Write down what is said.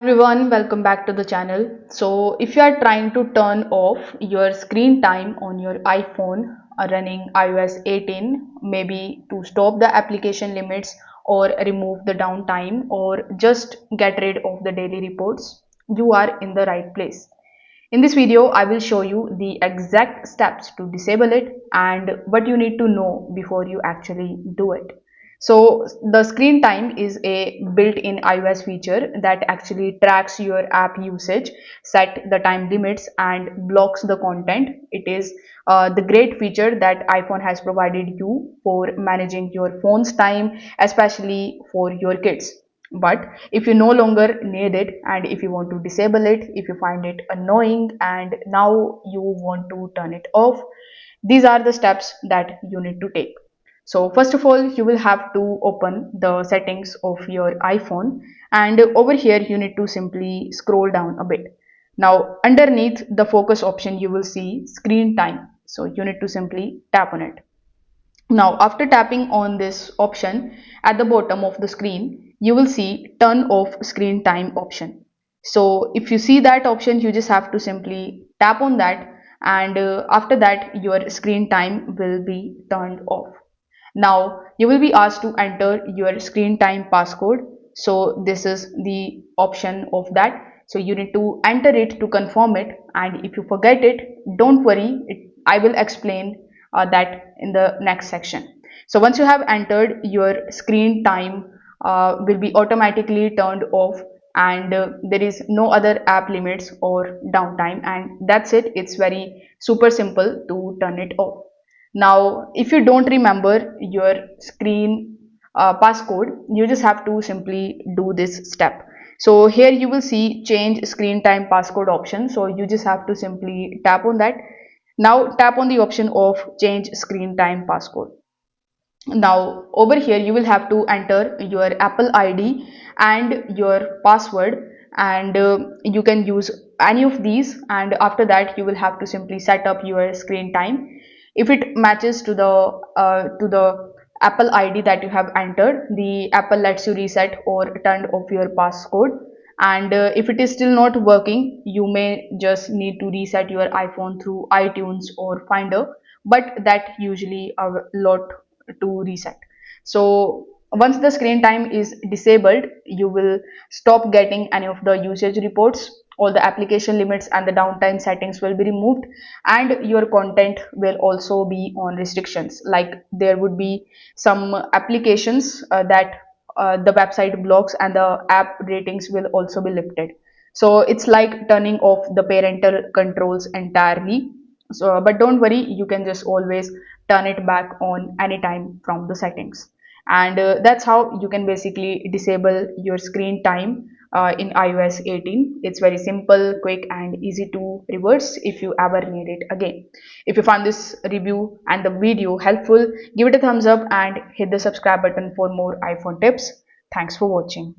Everyone, welcome back to the channel. So if you are trying to turn off your screen time on your iPhone running iOS 18, maybe to stop the application limits or remove the downtime or just get rid of the daily reports, you are in the right place. In this video, I will show you the exact steps to disable it and what you need to know before you actually do it. So the screen time is a built-in iOS feature that actually tracks your app usage, set the time limits and blocks the content. It is the great feature that iPhone has provided you for managing your phone's time, especially for your kids. But if you no longer need it and if you want to disable it, if you find it annoying and now you want to turn it off, these are the steps that you need to take. So first of all, you will have to open the settings of your iPhone, and over here you need to simply scroll down a bit. Now underneath the focus option you will see screen time, so you need to simply tap on it. Now after tapping on this option, at the bottom of the screen you will see turn off screen time option. So if you see that option, you just have to simply tap on that, and after that your screen time will be turned off. Now you will be asked to enter your screen time passcode. So this is the option of that. So you need to enter it to confirm it, and if you forget it, don't worry, I will explain that in the next section. So once you have entered, your screen time will be automatically turned off, and there is no other app limits or downtime, and that's it. It's very super simple to turn it off. Now if you don't remember your screen passcode, you just have to simply do this step. So here you will see change screen time passcode option, so you just have to simply tap on that. Now tap on the option of change screen time passcode. Now over here you will have to enter your Apple ID and your password, and you can use any of these, and after that you will have to simply set up your screen time. If it matches to the Apple ID that you have entered, the Apple lets you reset or turn off your passcode, and if it is still not working, you may just need to reset your iPhone through iTunes or Finder, but that usually a lot to reset. So once the screen time is disabled, you will stop getting any of the usage reports. All the application limits and the downtime settings will be removed, and your content will also be on restrictions. Like there would be some applications that the website blocks, and the app ratings will also be lifted. So it's like turning off the parental controls entirely. So but don't worry, you can just always turn it back on anytime from the settings, and that's how you can basically disable your screen time in iOS 18. It's very simple, quick and easy to reverse if you ever need it again. If you found this review and the video helpful, give it a thumbs up and hit the subscribe button for more iPhone tips. Thanks for watching.